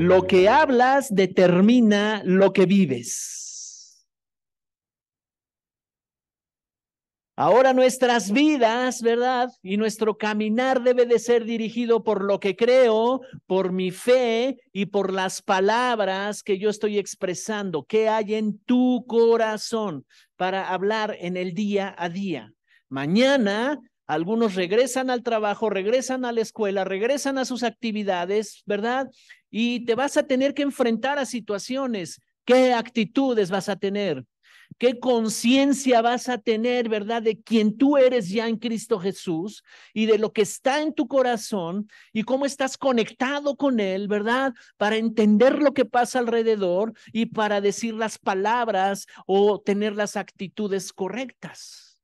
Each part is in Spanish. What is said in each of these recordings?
Lo que hablas determina lo que vives. Ahora nuestras vidas, ¿verdad? Y nuestro caminar debe de ser dirigido por lo que creo, por mi fe y por las palabras que yo estoy expresando. ¿Qué hay en tu corazón para hablar en el día a día? Mañana algunos regresan al trabajo, regresan a la escuela, regresan a sus actividades, ¿verdad? Y te vas a tener que enfrentar a situaciones. ¿Qué actitudes vas a tener? ¿Qué conciencia vas a tener, verdad, de quién tú eres ya en Cristo Jesús y de lo que está en tu corazón y cómo estás conectado con Él, verdad, para entender lo que pasa alrededor y para decir las palabras o tener las actitudes correctas?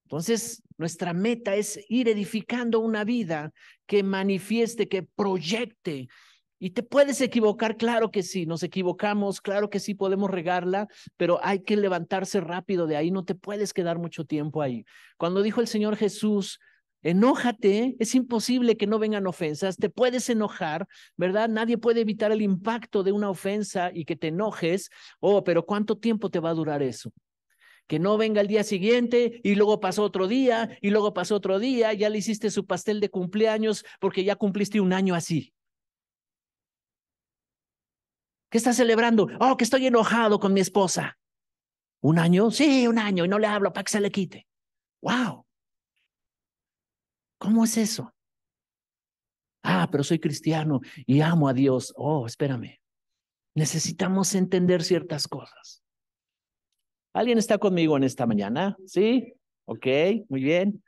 Entonces, nuestra meta es ir edificando una vida que manifieste, que proyecte. Y te puedes equivocar, claro que sí, nos equivocamos, claro que sí, podemos regarla, pero hay que levantarse rápido de ahí, no te puedes quedar mucho tiempo ahí. Cuando dijo el Señor Jesús, enójate, es imposible que no vengan ofensas, te puedes enojar, ¿verdad? Nadie puede evitar el impacto de una ofensa y que te enojes. Oh, pero ¿cuánto tiempo te va a durar eso? Que no venga el día siguiente y luego pasó otro día y luego pasó otro día, ya le hiciste su pastel de cumpleaños porque ya cumpliste un año así. ¿Qué estás celebrando? Oh, que estoy enojado con mi esposa. ¿Un año? Sí, un año y no le hablo para que se le quite. ¡Wow! ¿Cómo es eso? Ah, pero soy cristiano y amo a Dios. Oh, espérame. Necesitamos entender ciertas cosas. ¿Alguien está conmigo en esta mañana? ¿Sí? Ok, muy bien.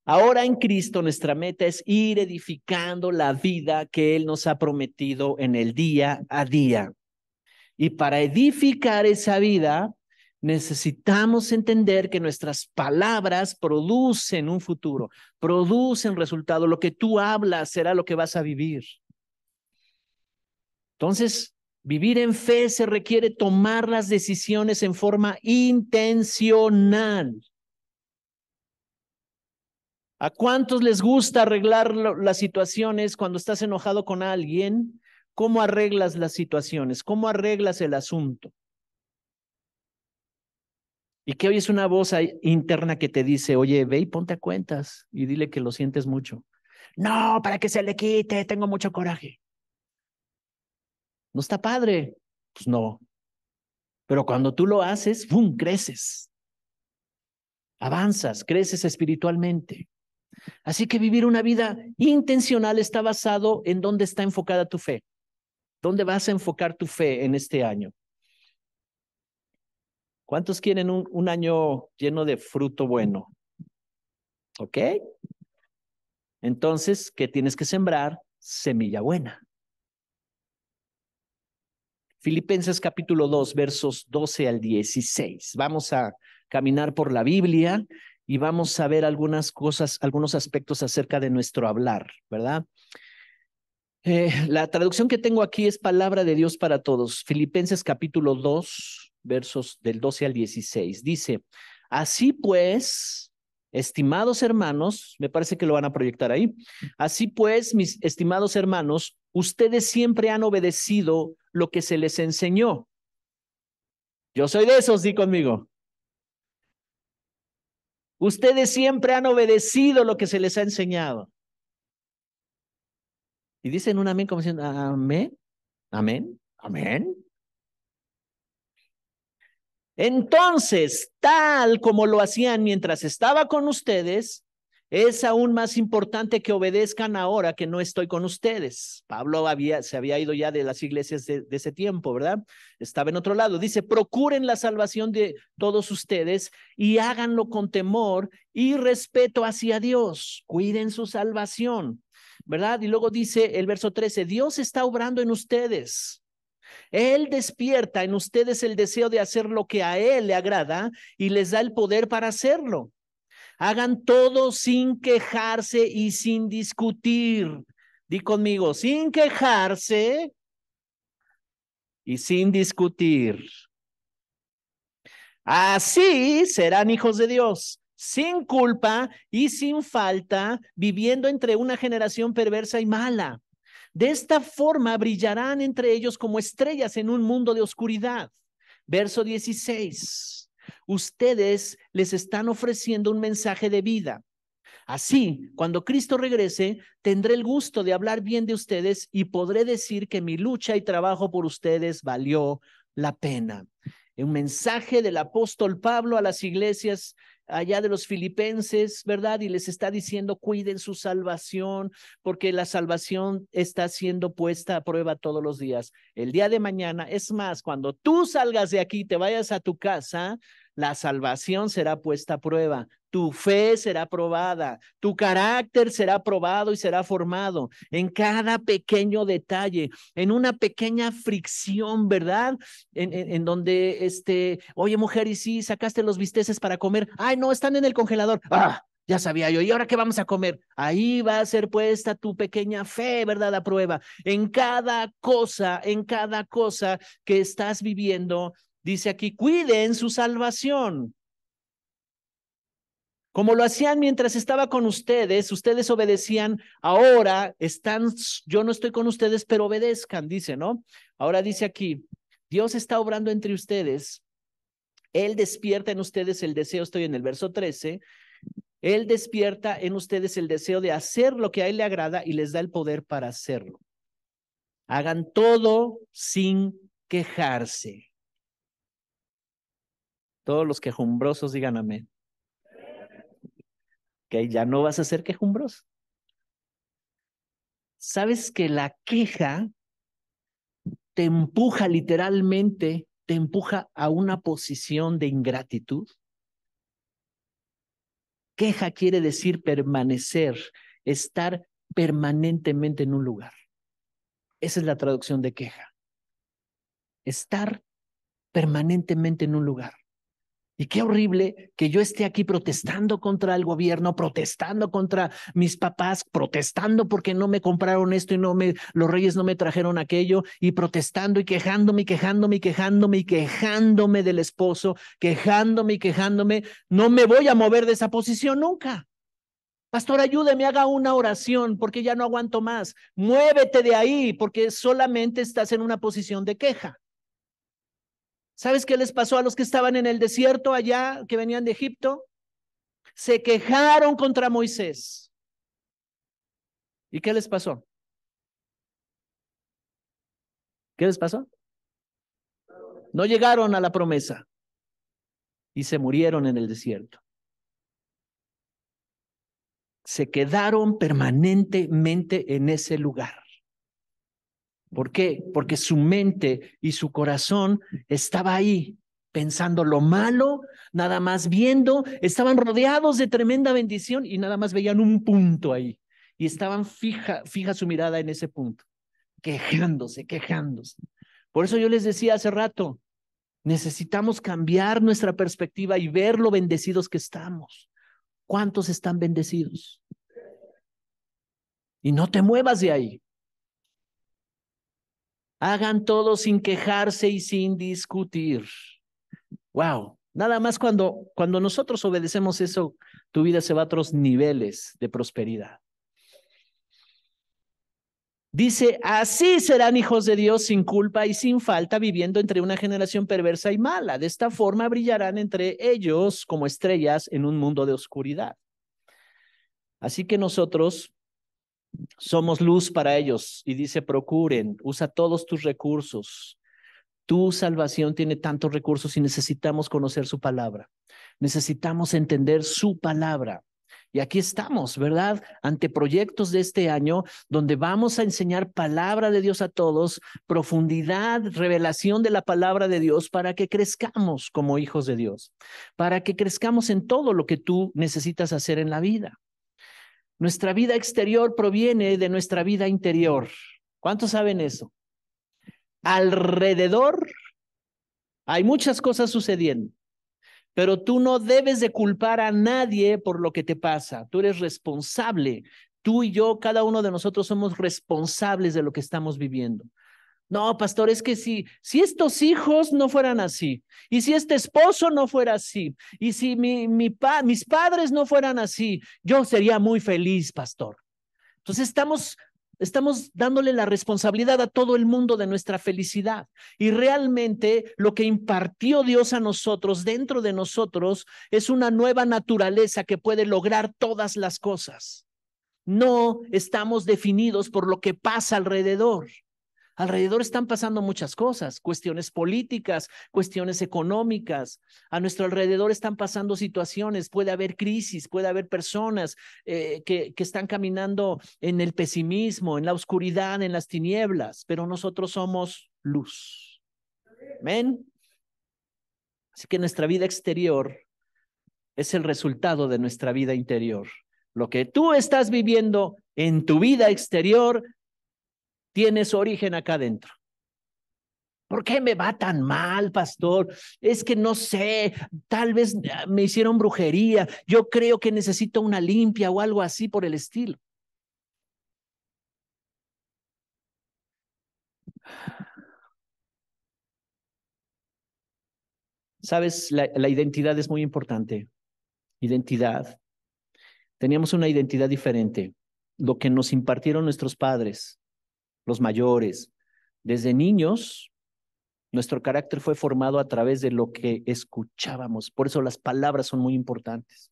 Ahora en Cristo nuestra meta es ir edificando la vida que Él nos ha prometido en el día a día. Y para edificar esa vida, necesitamos entender que nuestras palabras producen un futuro, producen resultado. Lo que tú hablas será lo que vas a vivir. Entonces, vivir en fe se requiere tomar las decisiones en forma intencional. ¿A cuántos les gusta arreglar las situaciones cuando estás enojado con alguien? ¿Cómo arreglas las situaciones? ¿Cómo arreglas el asunto? Y que oyes una voz interna que te dice, oye, ve y ponte a cuentas y dile que lo sientes mucho. No, para que se le quite, tengo mucho coraje. ¿No está padre? Pues no. Pero cuando tú lo haces, ¡pum!, creces, avanzas, creces espiritualmente. Así que vivir una vida intencional está basado en dónde está enfocada tu fe. ¿Dónde vas a enfocar tu fe en este año? ¿Cuántos quieren un año lleno de fruto bueno? ¿Ok? Entonces, ¿qué tienes que sembrar? Semilla buena. Filipenses capítulo 2, versos 12 al 16. Vamos a caminar por la Biblia y vamos a ver algunas cosas, algunos aspectos acerca de nuestro hablar, ¿verdad? La traducción que tengo aquí es Palabra de Dios para Todos. Filipenses capítulo 2, versos del 12 al 16. Dice, así pues, estimados hermanos, me parece que lo van a proyectar ahí. Así pues, mis estimados hermanos, ustedes siempre han obedecido lo que se les enseñó. Yo soy de esos, di conmigo. Ustedes siempre han obedecido lo que se les ha enseñado. Y dicen un amén como diciendo, amén, amén, amén. Entonces, tal como lo hacían mientras estaba con ustedes, es aún más importante que obedezcan ahora que no estoy con ustedes. Pablo se había ido ya de las iglesias de ese tiempo, ¿verdad? Estaba en otro lado. Dice, procuren la salvación de todos ustedes y háganlo con temor y respeto hacia Dios. Cuiden su salvación, ¿verdad? Y luego dice el verso 13, Dios está obrando en ustedes. Él despierta en ustedes el deseo de hacer lo que a Él le agrada y les da el poder para hacerlo. Hagan todo sin quejarse y sin discutir. Di conmigo, sin quejarse y sin discutir. Así serán hijos de Dios, sin culpa y sin falta, viviendo entre una generación perversa y mala. De esta forma brillarán entre ellos como estrellas en un mundo de oscuridad. Verso 16. Ustedes les están ofreciendo un mensaje de vida. Así, cuando Cristo regrese, tendré el gusto de hablar bien de ustedes y podré decir que mi lucha y trabajo por ustedes valió la pena. Un mensaje del apóstol Pablo a las iglesias allá de los filipenses, ¿verdad? Y les está diciendo, cuiden su salvación, porque la salvación está siendo puesta a prueba todos los días. El día de mañana, es más, cuando tú salgas de aquí, te vayas a tu casa, la salvación será puesta a prueba. Tu fe será probada, tu carácter será probado y será formado en cada pequeño detalle, en una pequeña fricción, ¿verdad? En donde, oye mujer, ¿y si sacaste los bisteces para comer? Ay, no, están en el congelador. Ah, ya sabía yo. ¿Y ahora qué vamos a comer? Ahí va a ser puesta tu pequeña fe, ¿verdad? A prueba. En cada cosa que estás viviendo, dice aquí, cuiden su salvación. Como lo hacían mientras estaba con ustedes, ustedes obedecían, ahora yo no estoy con ustedes, pero obedezcan, dice, ¿no? Ahora dice aquí, Dios está obrando entre ustedes, Él despierta en ustedes el deseo, estoy en el verso 13, Él despierta en ustedes el deseo de hacer lo que a Él le agrada y les da el poder para hacerlo. Hagan todo sin quejarse. Todos los quejumbrosos digan amén. Que ya no vas a ser quejumbroso. ¿Sabes que la queja te empuja literalmente, te empuja a una posición de ingratitud? Queja quiere decir permanecer, estar permanentemente en un lugar. Esa es la traducción de queja. Estar permanentemente en un lugar. Y qué horrible que yo esté aquí protestando contra el gobierno, protestando contra mis papás, protestando porque no me compraron esto y los reyes no me trajeron aquello, y protestando y quejándome, quejándome del esposo, quejándome. No me voy a mover de esa posición nunca. Pastor, ayúdeme, haga una oración porque ya no aguanto más. Muévete de ahí porque solamente estás en una posición de queja. ¿Sabes qué les pasó a los que estaban en el desierto allá, que venían de Egipto? Se quejaron contra Moisés. ¿Y qué les pasó? ¿Qué les pasó? No llegaron a la promesa y se murieron en el desierto. Se quedaron permanentemente en ese lugar. ¿Por qué? Porque su mente y su corazón estaba ahí, pensando lo malo, nada más viendo, estaban rodeados de tremenda bendición y nada más veían un punto ahí. Y estaban fija su mirada en ese punto, quejándose. Por eso yo les decía hace rato, necesitamos cambiar nuestra perspectiva y ver lo bendecidos que estamos. ¿Cuántos están bendecidos? Y no te muevas de ahí. Hagan todo sin quejarse y sin discutir. Wow. Nada más cuando nosotros obedecemos eso, tu vida se va a otros niveles de prosperidad. Dice, así serán hijos de Dios sin culpa y sin falta, viviendo entre una generación perversa y mala. De esta forma brillarán entre ellos como estrellas en un mundo de oscuridad. Así que nosotros somos luz para ellos. Y dice, procuren, usa todos tus recursos. Tu salvación tiene tantos recursos y necesitamos conocer su palabra. Necesitamos entender su palabra. Y aquí estamos, ¿verdad? Ante proyectos de este año donde vamos a enseñar palabra de Dios a todos, profundidad, revelación de la palabra de Dios para que crezcamos como hijos de Dios, para que crezcamos en todo lo que tú necesitas hacer en la vida. Nuestra vida exterior proviene de nuestra vida interior. ¿Cuántos saben eso? Alrededor hay muchas cosas sucediendo, pero tú no debes de culpar a nadie por lo que te pasa. Tú eres responsable. Tú y yo, cada uno de nosotros somos responsables de lo que estamos viviendo. No, pastor, es que si estos hijos no fueran así, y si este esposo no fuera así, y si mis padres no fueran así, yo sería muy feliz, pastor. Entonces estamos estamos dándole la responsabilidad a todo el mundo de nuestra felicidad. Y realmente lo que impartió Dios a nosotros, dentro de nosotros, es una nueva naturaleza que puede lograr todas las cosas. No estamos definidos por lo que pasa alrededor. Alrededor están pasando muchas cosas, cuestiones políticas, cuestiones económicas. A nuestro alrededor están pasando situaciones, puede haber crisis, puede haber personas que están caminando en el pesimismo, en la oscuridad, en las tinieblas, pero nosotros somos luz. Amén. Así que nuestra vida exterior es el resultado de nuestra vida interior. Lo que tú estás viviendo en tu vida exterior tiene su origen acá adentro. ¿Por qué me va tan mal, pastor? Es que no sé, tal vez me hicieron brujería. Yo creo que necesito una limpia o algo así por el estilo. Sabes, la identidad es muy importante. Identidad. Teníamos una identidad diferente. Lo que nos impartieron nuestros padres, los mayores, desde niños. Nuestro carácter fue formado a través de lo que escuchábamos. Por eso las palabras son muy importantes.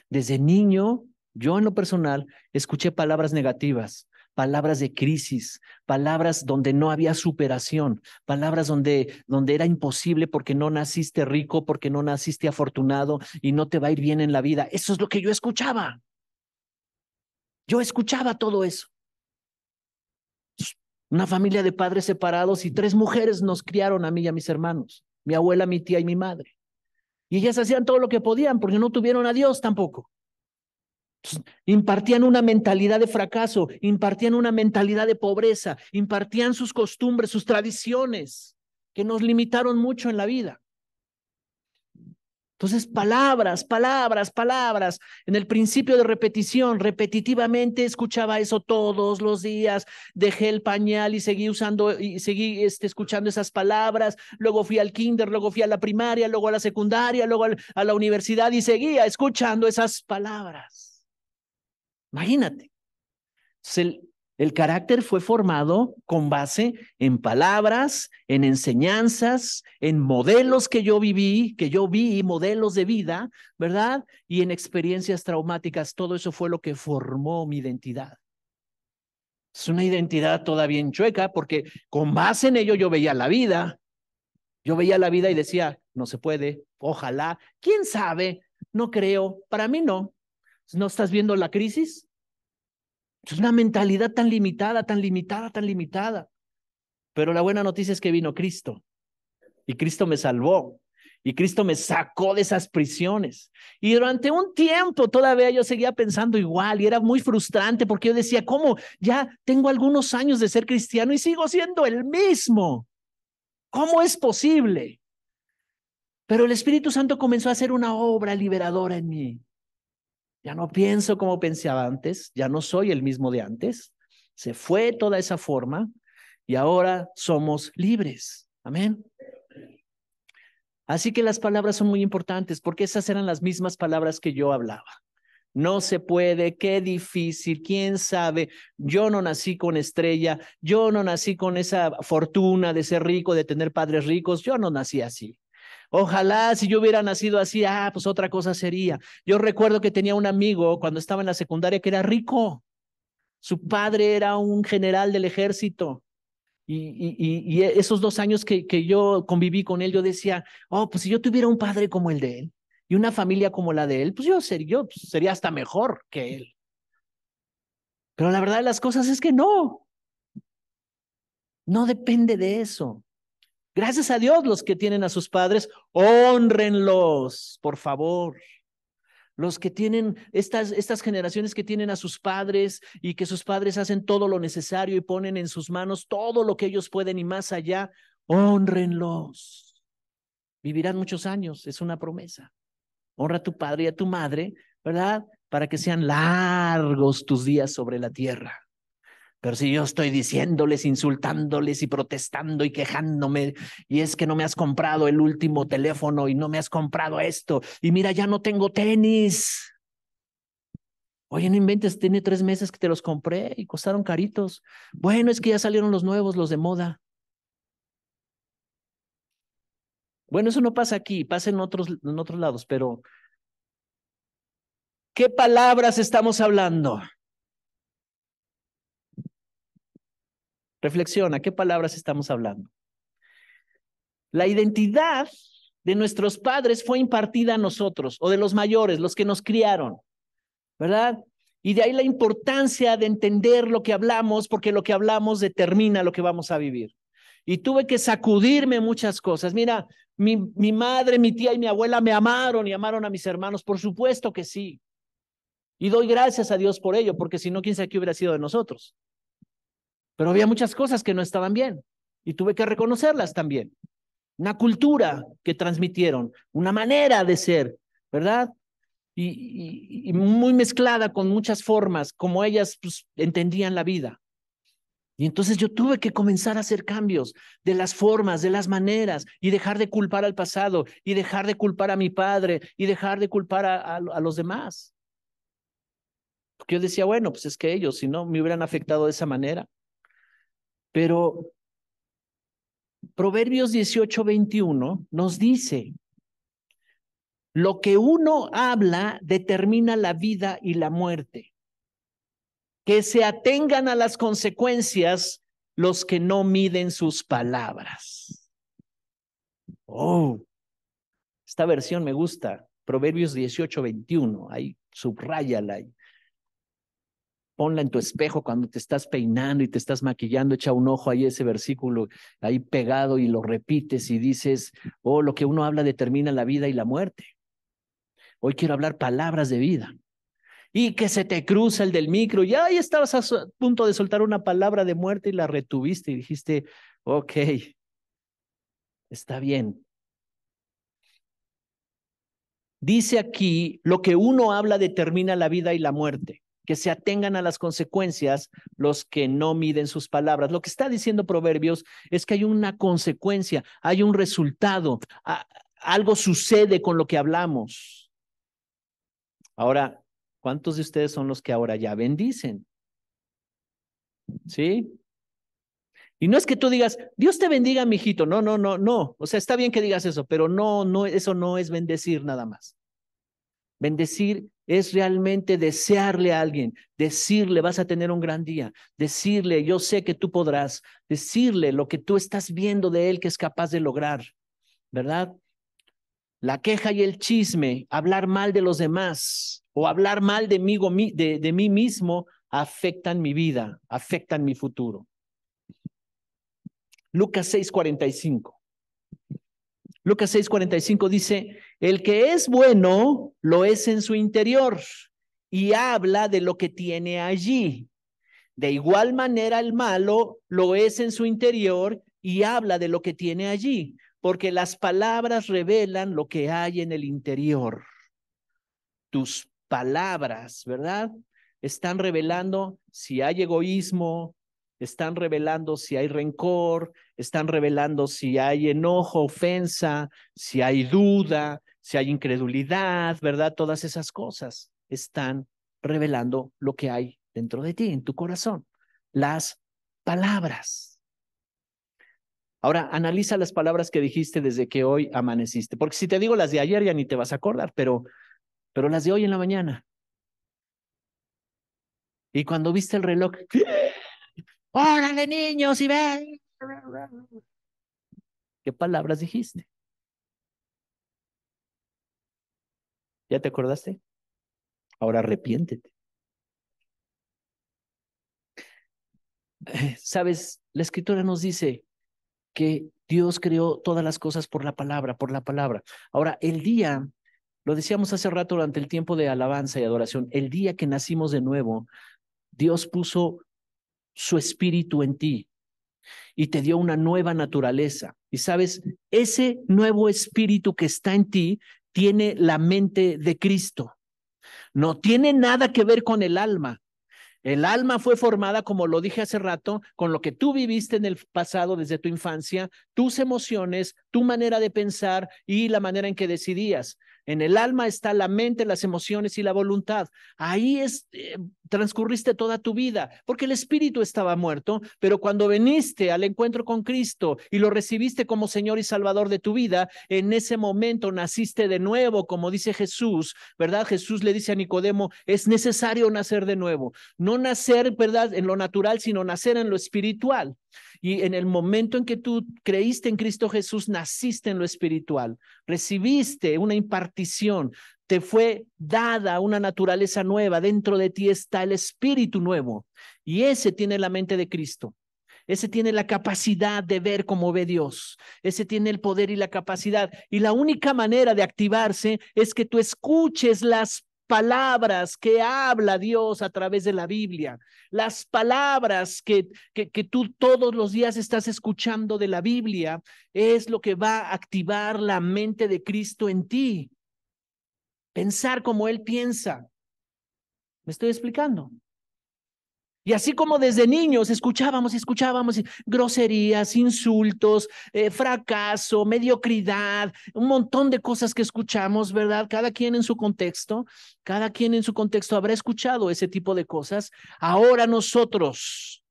Desde niño, yo en lo personal, escuché palabras negativas, palabras de crisis, palabras donde no había superación, palabras donde era imposible porque no naciste rico, porque no naciste afortunado y no te va a ir bien en la vida. Eso es lo que yo escuchaba. Yo escuchaba todo eso. Una familia de padres separados y 3 mujeres nos criaron a mí y a mis hermanos, mi abuela, mi tía y mi madre. Y ellas hacían todo lo que podían porque no tuvieron a Dios tampoco. Entonces, impartían una mentalidad de fracaso, impartían una mentalidad de pobreza, impartían sus costumbres, sus tradiciones, que nos limitaron mucho en la vida. Entonces, palabras, palabras, palabras. En el principio de repetición, repetitivamente escuchaba eso todos los días. Dejé el pañal y seguí usando y seguí escuchando esas palabras. Luego fui al kinder, luego fui a la primaria, luego a la secundaria, luego a la universidad y seguía escuchando esas palabras. Imagínate. El carácter fue formado con base en palabras, en enseñanzas, en modelos que yo vi, modelos de vida, ¿verdad? Y en experiencias traumáticas. Todo eso fue lo que formó mi identidad. Es una identidad todavía en chueca porque con base en ello yo veía la vida. Yo veía la vida y decía, no se puede, ojalá, quién sabe, no creo, para mí no. ¿No estás viendo la crisis? Es una mentalidad tan limitada, tan limitada, tan limitada. Pero la buena noticia es que vino Cristo y Cristo me salvó y Cristo me sacó de esas prisiones. Y durante un tiempo todavía yo seguía pensando igual y era muy frustrante porque yo decía, ¿cómo? Ya tengo algunos años de ser cristiano y sigo siendo el mismo. ¿Cómo es posible? Pero el Espíritu Santo comenzó a hacer una obra liberadora en mí. Ya no pienso como pensaba antes, ya no soy el mismo de antes. Se fue toda esa forma y ahora somos libres. Amén. Así que las palabras son muy importantes porque esas eran las mismas palabras que yo hablaba. No se puede, qué difícil, quién sabe. Yo no nací con estrella, yo no nací con esa fortuna de ser rico, de tener padres ricos, yo no nací así. Ojalá si yo hubiera nacido así, pues otra cosa sería. Yo recuerdo que tenía un amigo cuando estaba en la secundaria que era rico. Su padre era un general del ejército. Y esos 2 años que yo conviví con él, yo decía, pues si yo tuviera un padre como el de él y una familia como la de él, pues yo sería hasta mejor que él. Pero la verdad de las cosas es que no depende de eso. Gracias a Dios, los que tienen a sus padres, hónrenlos, por favor. Los que tienen estas generaciones que tienen a sus padres y que sus padres hacen todo lo necesario y ponen en sus manos todo lo que ellos pueden y más allá, hónrenlos. Vivirán muchos años, es una promesa. Honra a tu padre y a tu madre, ¿verdad? Para que sean largos tus días sobre la tierra. Pero si yo estoy diciéndoles, insultándoles y protestando y quejándome, y es que no me has comprado el último teléfono y no me has comprado esto, y mira, ya no tengo tenis. Oye, no inventes, tiene 3 meses que te los compré y costaron caritos. Bueno, es que ya salieron los nuevos, los de moda. Bueno, eso no pasa aquí, pasa en otros lados, pero ¿qué palabras estamos hablando? Reflexiona, ¿qué palabras estamos hablando? La identidad de nuestros padres fue impartida a nosotros, o de los mayores, los que nos criaron, ¿verdad? Y de ahí la importancia de entender lo que hablamos, porque lo que hablamos determina lo que vamos a vivir. Y tuve que sacudirme muchas cosas. Mira, mi madre, mi tía y mi abuela me amaron y amaron a mis hermanos, por supuesto que sí. Y doy gracias a Dios por ello, porque si no, quién sabe qué hubiera sido de nosotros. Pero había muchas cosas que no estaban bien y tuve que reconocerlas también. Una cultura que transmitieron, una manera de ser, ¿verdad? Y muy mezclada con muchas formas, como ellas pues, entendían la vida. Y entonces yo tuve que comenzar a hacer cambios de las formas, de las maneras, y dejar de culpar al pasado, y dejar de culpar a mi padre, y dejar de culpar a los demás. Porque yo decía, bueno, pues es que ellos, si no, me hubieran afectado de esa manera. Pero Proverbios 18:21 nos dice, lo que uno habla determina la vida y la muerte. Que se atengan a las consecuencias los que no miden sus palabras. Oh, esta versión me gusta. Proverbios 18:21. Ahí, subráyala ahí. Ponla en tu espejo cuando te estás peinando y te estás maquillando, echa un ojo ahí ese versículo ahí pegado y lo repites y dices, oh, lo que uno habla determina la vida y la muerte. Hoy quiero hablar palabras de vida. Y que se te cruza el del micro, y ahí estabas a punto de soltar una palabra de muerte y la retuviste y dijiste, ok, está bien. Dice aquí, lo que uno habla determina la vida y la muerte. Que se atengan a las consecuencias los que no miden sus palabras. Lo que está diciendo Proverbios es que hay una consecuencia, hay un resultado, algo sucede con lo que hablamos. Ahora, ¿cuántos de ustedes son los que ahora ya bendicen? ¿Sí? Y no es que tú digas, Dios te bendiga, mijito. No, no, no, no. O sea, está bien que digas eso, pero no, no, eso no es bendecir nada más. Bendecir es realmente desearle a alguien, decirle, vas a tener un gran día, decirle, yo sé que tú podrás, decirle lo que tú estás viendo de él que es capaz de lograr, ¿verdad? La queja y el chisme, hablar mal de los demás o hablar mal de mí mismo, afectan mi vida, afectan mi futuro. Lucas 6:45. Lucas 6:45 dice, el que es bueno lo es en su interior y habla de lo que tiene allí. De igual manera el malo lo es en su interior y habla de lo que tiene allí, porque las palabras revelan lo que hay en el interior. Tus palabras, ¿verdad? Están revelando si hay egoísmo, están revelando si hay rencor, están revelando si hay enojo, ofensa, si hay duda, si hay incredulidad, ¿verdad? Todas esas cosas están revelando lo que hay dentro de ti, en tu corazón. Las palabras. Ahora, analiza las palabras que dijiste desde que hoy amaneciste, porque si te digo las de ayer ya ni te vas a acordar, pero las de hoy en la mañana. Y cuando viste el reloj, ¡órale, niños, y ven! ¿Qué palabras dijiste? ¿Ya te acordaste? Ahora arrepiéntete. Sabes, la escritura nos dice que Dios creó todas las cosas por la palabra, por la palabra. Ahora, el día, lo decíamos hace rato durante el tiempo de alabanza y adoración, el día que nacimos de nuevo, Dios puso su espíritu en ti y te dio una nueva naturaleza. Y sabes, ese nuevo espíritu que está en ti tiene la mente de Cristo. No tiene nada que ver con el alma. El alma fue formada, como lo dije hace rato, con lo que tú viviste en el pasado desde tu infancia, tus emociones, tu manera de pensar y la manera en que decidías. En el alma está la mente, las emociones y la voluntad. Ahí transcurriste toda tu vida, porque el espíritu estaba muerto, pero cuando viniste al encuentro con Cristo y lo recibiste como Señor y Salvador de tu vida, en ese momento naciste de nuevo, como dice Jesús, ¿verdad? Jesús le dice a Nicodemo, es necesario nacer de nuevo. No nacer, ¿verdad?, en lo natural, sino nacer en lo espiritual. Y en el momento en que tú creíste en Cristo Jesús, naciste en lo espiritual, recibiste una impartición, te fue dada una naturaleza nueva, dentro de ti está el espíritu nuevo, y ese tiene la mente de Cristo. Ese tiene la capacidad de ver como ve Dios. Ese tiene el poder y la capacidad. Y la única manera de activarse es que tú escuches las palabras que habla Dios a través de la Biblia. Las palabras que tú todos los días estás escuchando de la Biblia es lo que va a activar la mente de Cristo en ti. Pensar como Él piensa. ¿Me estoy explicando? Y así como desde niños escuchábamos groserías, insultos, fracaso, mediocridad, un montón de cosas que escuchamos, ¿verdad? Cada quien en su contexto habrá escuchado ese tipo de cosas. Ahora nosotros,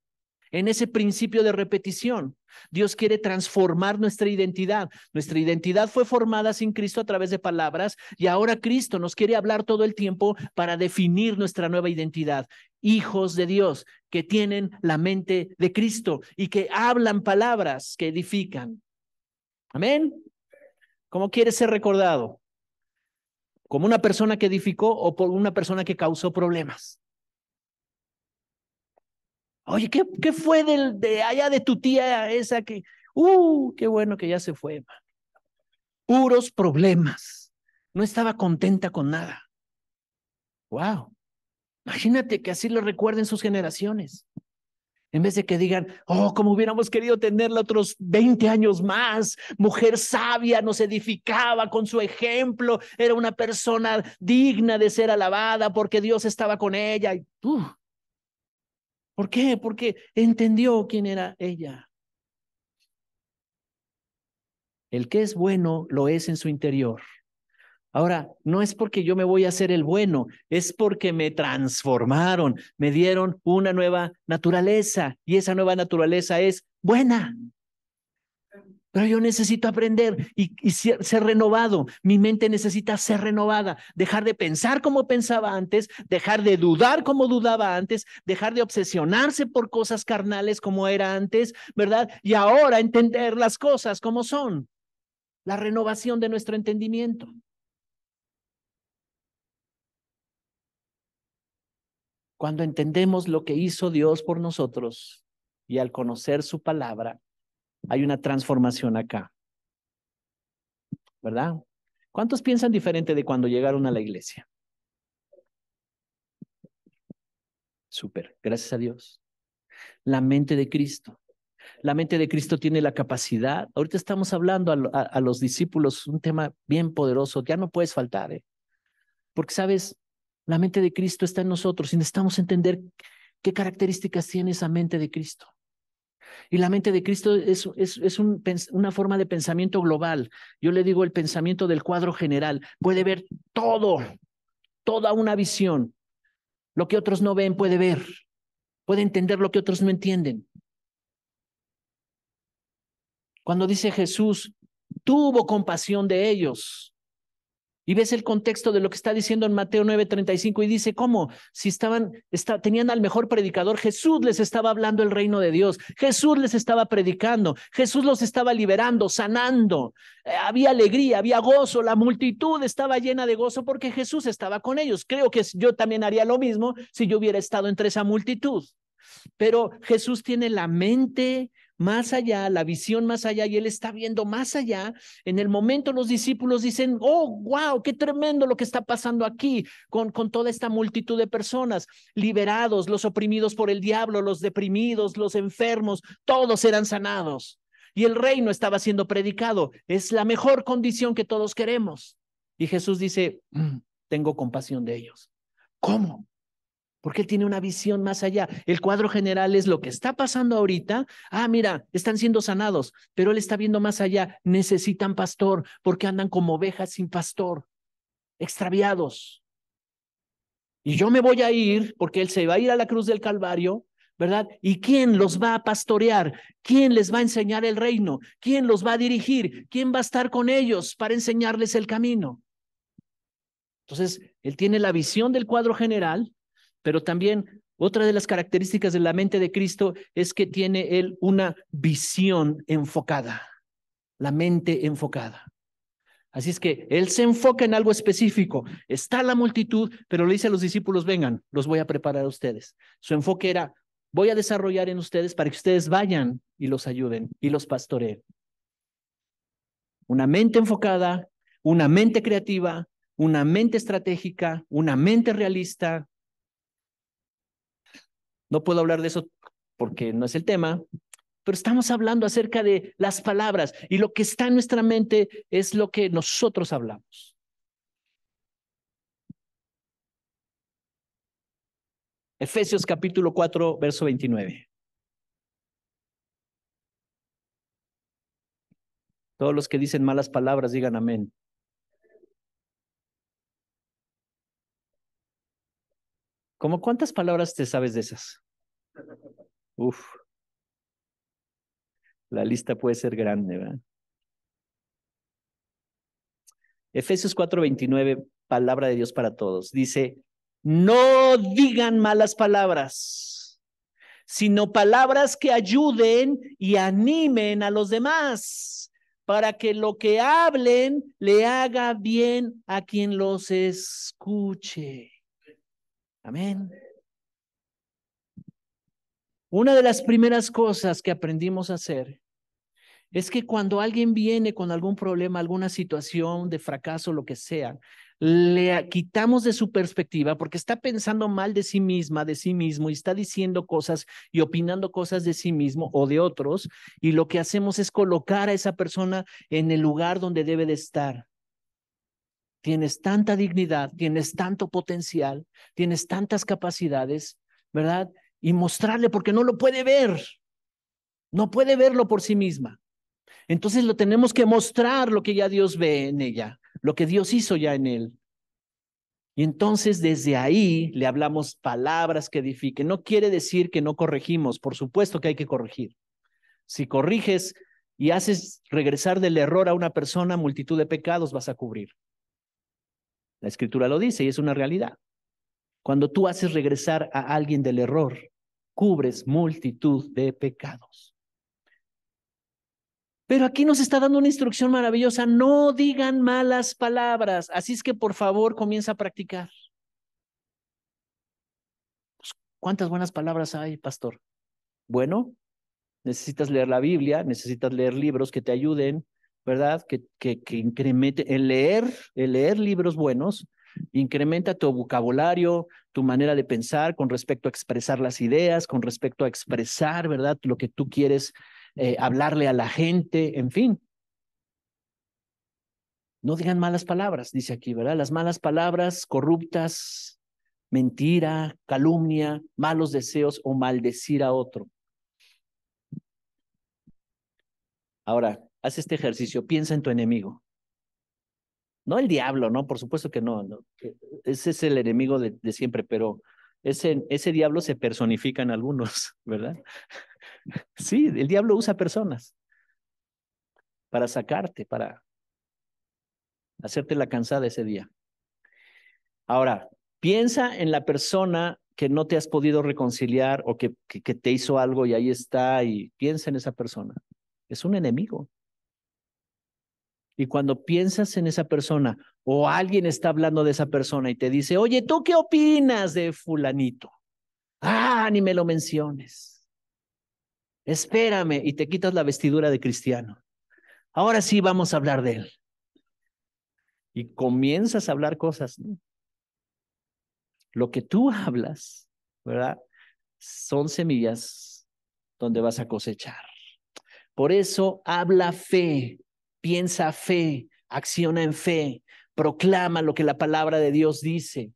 en ese principio de repetición, Dios quiere transformar nuestra identidad. Nuestra identidad fue formada sin Cristo a través de palabras, y ahora Cristo nos quiere hablar todo el tiempo para definir nuestra nueva identidad. Hijos de Dios que tienen la mente de Cristo y que hablan palabras que edifican. Amén. ¿Cómo quieres ser recordado? ¿Como una persona que edificó o por una persona que causó problemas? Oye, ¿qué fue de allá de tu tía esa que, qué bueno que ya se fue? Puros problemas. No estaba contenta con nada. Wow. Imagínate que así lo recuerden sus generaciones. En vez de que digan, como hubiéramos querido tenerla otros 20 años más, mujer sabia, nos edificaba con su ejemplo, era una persona digna de ser alabada porque Dios estaba con ella. ¿Por qué? Porque entendió quién era ella. El que es bueno lo es en su interior. Ahora, no es porque yo me voy a hacer el bueno, es porque me transformaron, me dieron una nueva naturaleza, y esa nueva naturaleza es buena. Pero yo necesito aprender y ser renovado. Mi mente necesita ser renovada, dejar de pensar como pensaba antes, dejar de dudar como dudaba antes, dejar de obsesionarse por cosas carnales como era antes, ¿verdad? Y ahora entender las cosas como son. La renovación de nuestro entendimiento. Cuando entendemos lo que hizo Dios por nosotros y al conocer su palabra, hay una transformación acá, ¿verdad? ¿Cuántos piensan diferente de cuando llegaron a la iglesia? Súper, gracias a Dios. La mente de Cristo. La mente de Cristo tiene la capacidad. Ahorita estamos hablando a los discípulos un tema bien poderoso, ya no puedes faltar, porque sabes, la mente de Cristo está en nosotros y necesitamos entender qué características tiene esa mente de Cristo. Y la mente de Cristo es una forma de pensamiento global. Yo le digo el pensamiento del cuadro general. Puede ver todo, toda una visión. Lo que otros no ven, puede ver. Puede entender lo que otros no entienden. Cuando dice Jesús, tuvo compasión de ellos. Y ves el contexto de lo que está diciendo en Mateo 9:35 y dice, ¿cómo? Si tenían al mejor predicador, Jesús les estaba hablando el reino de Dios, Jesús les estaba predicando, Jesús los estaba liberando, sanando, había alegría, había gozo, la multitud estaba llena de gozo porque Jesús estaba con ellos. Creo que yo también haría lo mismo si yo hubiera estado entre esa multitud. Pero Jesús tiene la mente más allá, la visión más allá, y Él está viendo más allá. En el momento los discípulos dicen, wow, qué tremendo lo que está pasando aquí con toda esta multitud de personas, liberados, los oprimidos por el diablo, los deprimidos, los enfermos, todos eran sanados. Y el reino estaba siendo predicado. Es la mejor condición que todos queremos. Y Jesús dice, tengo compasión de ellos. ¿Cómo? Porque Él tiene una visión más allá. El cuadro general es lo que está pasando ahorita. Mira, están siendo sanados, pero Él está viendo más allá. Necesitan pastor porque andan como ovejas sin pastor. extraviados. Y yo me voy a ir porque Él se va a ir a la cruz del Calvario, ¿verdad? ¿Y quién los va a pastorear? ¿Quién les va a enseñar el reino? ¿Quién los va a dirigir? ¿Quién va a estar con ellos para enseñarles el camino? Entonces, Él tiene la visión del cuadro general, pero también otra de las características de la mente de Cristo es que tiene Él una visión enfocada, la mente enfocada. Así es que Él se enfoca en algo específico. Está la multitud, pero le dice a los discípulos, vengan, los voy a preparar a ustedes. Su enfoque era, voy a desarrollar en ustedes para que ustedes vayan y los ayuden y los pastoreen. Una mente enfocada, una mente creativa, una mente estratégica, una mente realista. No puedo hablar de eso porque no es el tema, pero estamos hablando acerca de las palabras y lo que está en nuestra mente es lo que nosotros hablamos. Efesios capítulo 4, verso 29. Todos los que dicen malas palabras digan amén. ¿Cómo cuántas palabras te sabes de esas? Uf, la lista puede ser grande, ¿verdad? Efesios 4:29, palabra de Dios para todos. Dice, no digan malas palabras, sino palabras que ayuden y animen a los demás, para que lo que hablen le haga bien a quien los escuche. Amén. Una de las primeras cosas que aprendimos a hacer es que cuando alguien viene con algún problema, alguna situación de fracaso, lo que sea, le quitamos de su perspectiva porque está pensando mal de sí misma, de sí mismo, y está diciendo cosas y opinando cosas de sí mismo o de otros, y lo que hacemos es colocar a esa persona en el lugar donde debe de estar. Tienes tanta dignidad, tienes tanto potencial, tienes tantas capacidades, ¿verdad? Y mostrarle porque no lo puede ver, no puede verlo por sí misma. Entonces lo tenemos que mostrar lo que ya Dios ve en ella, lo que Dios hizo ya en él. Y entonces desde ahí le hablamos palabras que edifiquen. No quiere decir que no corregimos, por supuesto que hay que corregir. Si corriges y haces regresar del error a una persona, multitud de pecados vas a cubrir. La escritura lo dice y es una realidad. Cuando tú haces regresar a alguien del error, cubres multitud de pecados. Pero aquí nos está dando una instrucción maravillosa, no digan malas palabras, así es que por favor comienza a practicar. Pues, ¿cuántas buenas palabras hay, pastor? Bueno, necesitas leer la Biblia, necesitas leer libros que te ayuden, ¿verdad? Que incrementen, el leer libros buenos, incrementa tu vocabulario, tu manera de pensar con respecto a expresar las ideas, con respecto a expresar, ¿verdad? Lo que tú quieres hablarle a la gente, en fin. No digan malas palabras, dice aquí, ¿verdad? Las malas palabras corruptas, mentira, calumnia, malos deseos o maldecir a otro. Ahora, haz este ejercicio, piensa en tu enemigo. No el diablo, ¿no? Por supuesto que no, no. Ese es el enemigo de siempre, pero ese diablo se personifica en algunos, ¿verdad? Sí, el diablo usa personas para sacarte, para hacerte la cansada ese día. Ahora, piensa en la persona que no te has podido reconciliar o que te hizo algo y ahí está, y piensa en esa persona. Es un enemigo. Y cuando piensas en esa persona o alguien está hablando de esa persona y te dice, oye, ¿tú qué opinas de fulanito? Ah, ni me lo menciones. Espérame, y te quitas la vestidura de cristiano. Ahora sí vamos a hablar de él. Y comienzas a hablar cosas, ¿no? Lo que tú hablas, ¿verdad? Son semillas donde vas a cosechar. Por eso habla fe, piensa fe, acciona en fe, proclama lo que la palabra de Dios dice,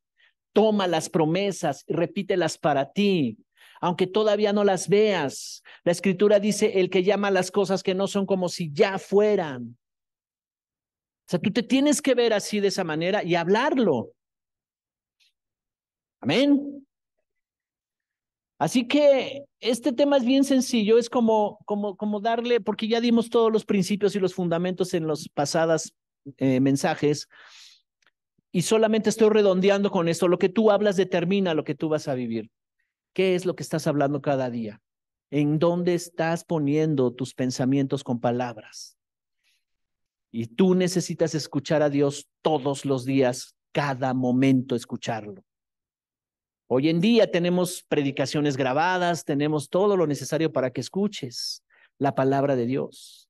toma las promesas y repítelas para ti, aunque todavía no las veas. La escritura dice, el que llama las cosas que no son como si ya fueran. sea, tú te tienes que ver así de esa manera y hablarlo. Amén. Así que este tema es bien sencillo, es como darle, porque ya dimos todos los principios y los fundamentos en los pasados mensajes, y solamente estoy redondeando con esto. Lo que tú hablas determina lo que tú vas a vivir. ¿Qué es lo que estás hablando cada día? ¿En dónde estás poniendo tus pensamientos con palabras? Y tú necesitas escuchar a Dios todos los días, cada momento escucharlo. Hoy en día tenemos predicaciones grabadas, tenemos todo lo necesario para que escuches la palabra de Dios.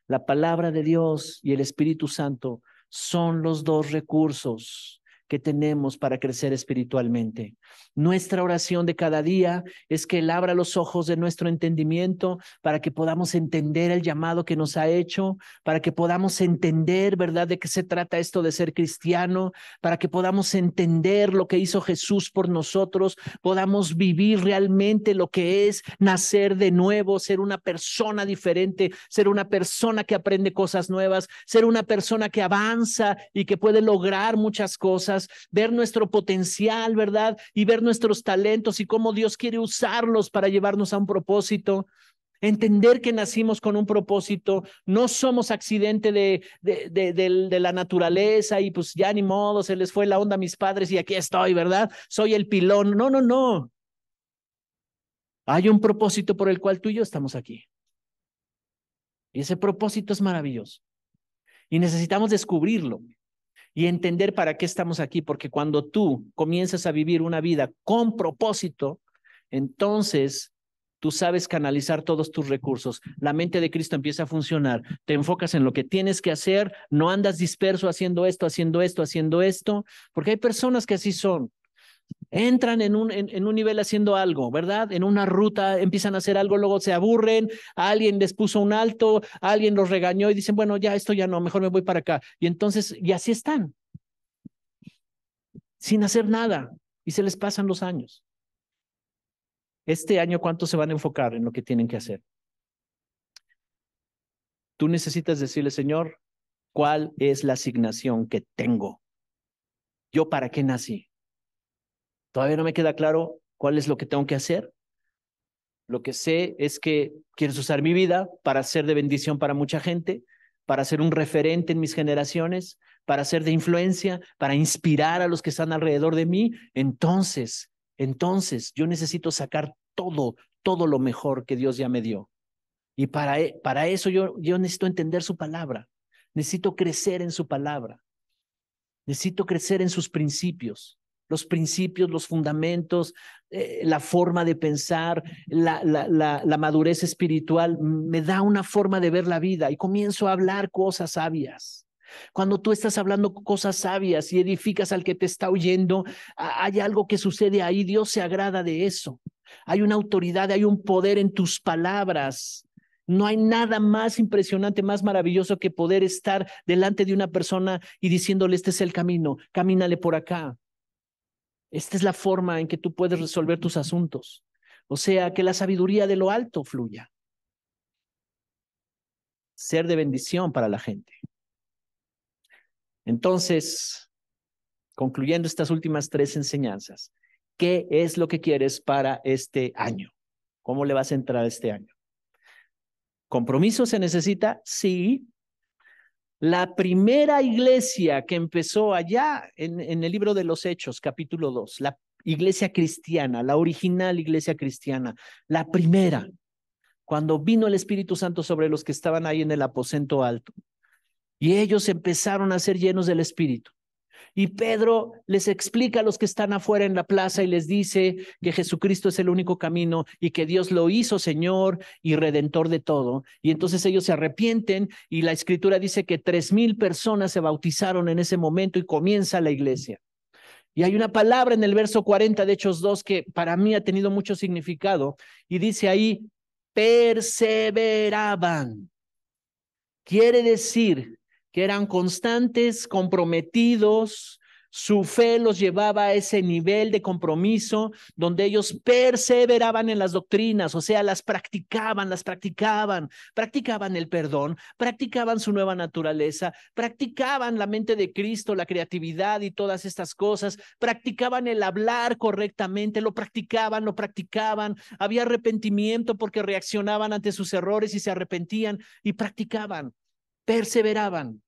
La palabra de Dios y el Espíritu Santo son los dos recursos que tenemos para crecer espiritualmente. Nuestra oración de cada día es que Él abra los ojos de nuestro entendimiento para que podamos entender el llamado que nos ha hecho, para que podamos entender, ¿verdad?, de qué se trata esto de ser cristiano, para que podamos entender lo que hizo Jesús por nosotros, podamos vivir realmente lo que es nacer de nuevo, ser una persona diferente, ser una persona que aprende cosas nuevas, ser una persona que avanza y que puede lograr muchas cosas, ver nuestro potencial, ¿verdad? Y ver nuestros talentos y cómo Dios quiere usarlos para llevarnos a un propósito. Entender que nacimos con un propósito, no somos accidente de la naturaleza y pues ya ni modo, se les fue la onda a mis padres y aquí estoy, ¿verdad? Soy el pilón. No, no, no. Hay un propósito por el cual tú y yo estamos aquí. Y ese propósito es maravilloso. Y necesitamos descubrirlo y entender para qué estamos aquí, porque cuando tú comienzas a vivir una vida con propósito, entonces tú sabes canalizar todos tus recursos. La mente de Cristo empieza a funcionar. Te enfocas en lo que tienes que hacer, no andas disperso haciendo esto, haciendo esto, haciendo esto, porque hay personas que así son. Entran en un nivel haciendo algo, ¿verdad? En una ruta empiezan a hacer algo, luego se aburren, alguien les puso un alto, alguien los regañó y dicen, bueno, ya esto ya no, mejor me voy para acá. Y entonces, y así están, sin hacer nada, y se les pasan los años. Este año, ¿cuánto se van a enfocar en lo que tienen que hacer? Tú necesitas decirle, Señor, ¿cuál es la asignación que tengo? ¿Yo para qué nací? Todavía no me queda claro cuál es lo que tengo que hacer. Lo que sé es que quieres usar mi vida para ser de bendición para mucha gente, para ser un referente en mis generaciones, para ser de influencia, para inspirar a los que están alrededor de mí. Entonces yo necesito sacar todo lo mejor que Dios ya me dio. Y para eso yo necesito entender su palabra, necesito crecer en su palabra, necesito crecer en sus principios, los fundamentos, la forma de pensar, la madurez espiritual, me da una forma de ver la vida y comienzo a hablar cosas sabias. Cuando tú estás hablando cosas sabias y edificas al que te está oyendo, hay algo que sucede ahí, Dios se agrada de eso. Hay una autoridad, hay un poder en tus palabras. No hay nada más impresionante, más maravilloso que poder estar delante de una persona y diciéndole, este es el camino, camínale por acá. Esta es la forma en que tú puedes resolver tus asuntos. O sea, que la sabiduría de lo alto fluya. Ser de bendición para la gente. Entonces, concluyendo estas últimas 3 enseñanzas, ¿qué es lo que quieres para este año? ¿Cómo le vas a entrar este año? ¿Compromiso se necesita? Sí. La primera iglesia que empezó allá en el libro de los Hechos, capítulo 2, la iglesia cristiana, la original iglesia cristiana, la primera, cuando vino el Espíritu Santo sobre los que estaban ahí en el aposento alto, y ellos empezaron a ser llenos del Espíritu. Y Pedro les explica a los que están afuera en la plaza y les dice que Jesucristo es el único camino y que Dios lo hizo Señor y Redentor de todo. Y entonces ellos se arrepienten y la Escritura dice que 3,000 personas se bautizaron en ese momento y comienza la iglesia. Y hay una palabra en el verso 40 de Hechos 2 que para mí ha tenido mucho significado y dice ahí, perseveraban. Quiere decir que eran constantes, comprometidos, Su fe los llevaba a ese nivel de compromiso donde ellos perseveraban en las doctrinas, o sea, las practicaban, practicaban el perdón, practicaban su nueva naturaleza, practicaban la mente de Cristo, la creatividad y todas estas cosas, practicaban el hablar correctamente, lo practicaban, había arrepentimiento porque reaccionaban ante sus errores y se arrepentían y practicaban, perseveraban.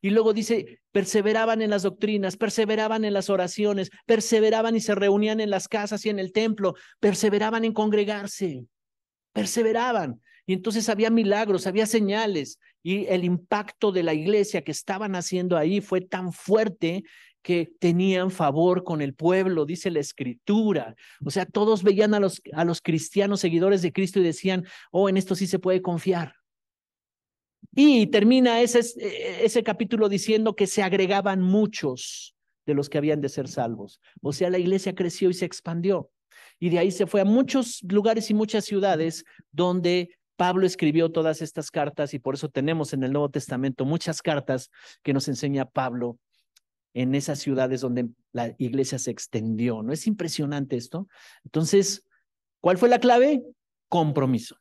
Y luego dice, perseveraban en las doctrinas, perseveraban en las oraciones, perseveraban y se reunían en las casas y en el templo, perseveraban en congregarse, perseveraban. Y entonces había milagros, había señales y el impacto de la iglesia que estaban haciendo ahí fue tan fuerte que tenían favor con el pueblo, dice la Escritura. O sea, todos veían a los cristianos seguidores de Cristo y decían, oh, en esto sí se puede confiar. Y termina ese capítulo diciendo que se agregaban muchos de los que habían de ser salvos. O sea, la iglesia creció y se expandió. Y de ahí se fue a muchos lugares y muchas ciudades donde Pablo escribió todas estas cartas y por eso tenemos en el Nuevo Testamento muchas cartas que nos enseña Pablo en esas ciudades donde la iglesia se extendió. ¿No es impresionante esto? Entonces, ¿cuál fue la clave? Compromiso.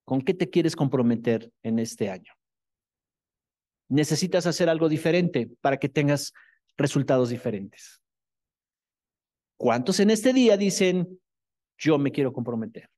¿Con qué te quieres comprometer en este año? Necesitas hacer algo diferente para que tengas resultados diferentes. ¿Cuántos en este día dicen, yo me quiero comprometer?